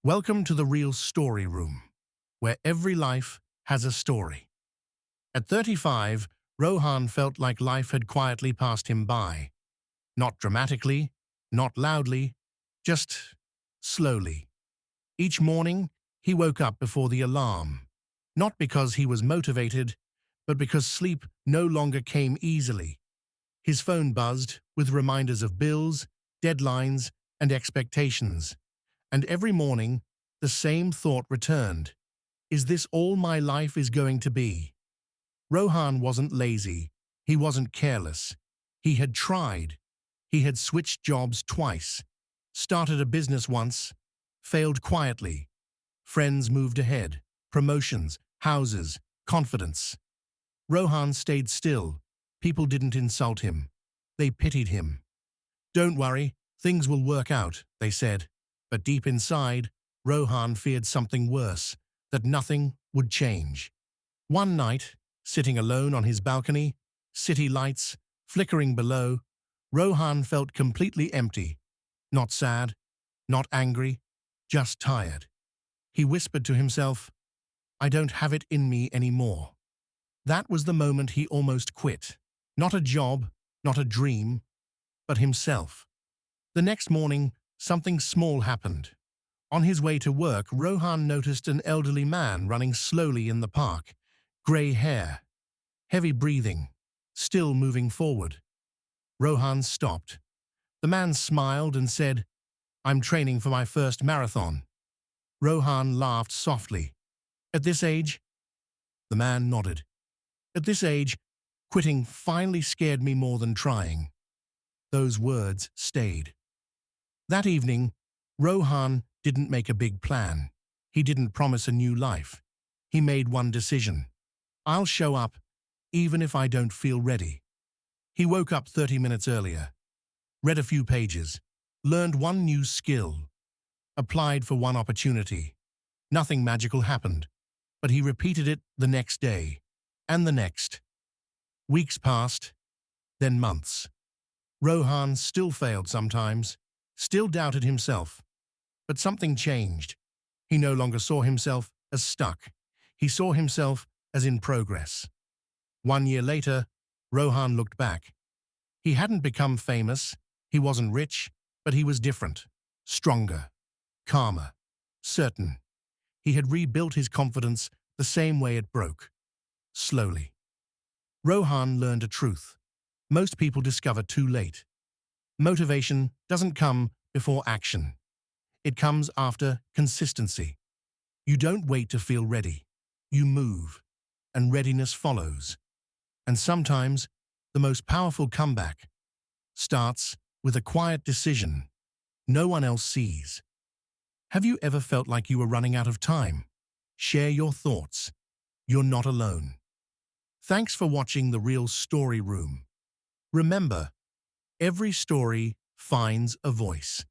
Welcome to the Real Story Room, where every life has a story. At 35, Rohan felt like life had quietly passed him by. Not dramatically, not loudly, just slowly. Each morning, he woke up before the alarm, not because he was motivated, but because sleep no longer came easily. His phone buzzed with reminders of bills, deadlines, and expectations. And every morning, the same thought returned. Is this all my life is going to be? Rohan wasn't lazy. He wasn't careless. He had tried. He had switched jobs twice, started a business once, failed quietly. Friends moved ahead, promotions, houses, confidence. Rohan stayed still. People didn't insult him. They pitied him. Don't worry, things will work out, they said. But deep inside, Rohan feared something worse, that nothing would change. One night, sitting alone on his balcony, city lights flickering below, Rohan felt completely empty. Not sad, not angry, just tired. He whispered to himself, "I don't have it in me anymore." That was the moment he almost quit. Not a job, not a dream, but himself. The next morning, something small happened. On his way to work, Rohan noticed an elderly man running slowly in the park. Grey hair, heavy breathing, still moving forward. Rohan stopped. The man smiled and said, "I'm training for my first marathon." Rohan laughed softly. "At this age?" The man nodded. "At this age, quitting finally scared me more than trying." Those words stayed. That evening, Rohan didn't make a big plan. He didn't promise a new life. He made one decision. I'll show up, even if I don't feel ready. He woke up 30 minutes earlier, read a few pages, learned one new skill, applied for one opportunity. Nothing magical happened, but he repeated it the next day, and the next. Weeks passed, then months. Rohan still failed sometimes, still doubted himself. But something changed. He no longer saw himself as stuck. He saw himself as in progress. 1 year later, Rohan looked back. He hadn't become famous, he wasn't rich, but he was different, stronger, calmer, certain. He had rebuilt his confidence the same way it broke, slowly. Rohan learned a truth. Most people discover too late. Motivation doesn't come before action. It comes after consistency. You don't wait to feel ready. You move, and readiness follows. And sometimes, the most powerful comeback starts with a quiet decision no one else sees. Have you ever felt like you were running out of time? Share your thoughts. You're not alone. Thanks for watching The Real Story Room. Remember, every story finds a voice.